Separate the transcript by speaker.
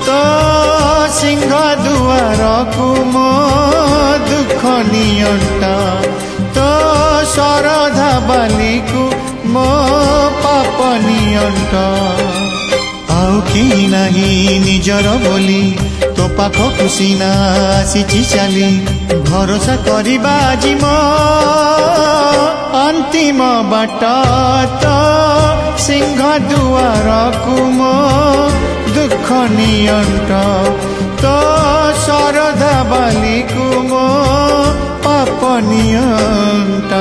Speaker 1: तो सिंह दुआर को मो दुख नियंट तो शरधा बाली को मो पाप नियंट आउ कि नहीं निजर बोली तो पाख खुशी ना आसी चली भरोसा करवा जिम अंतिम बाट तो सिंह दुआर को मो दुख नियंट तो शरधा बाली को मो पाप नियंट।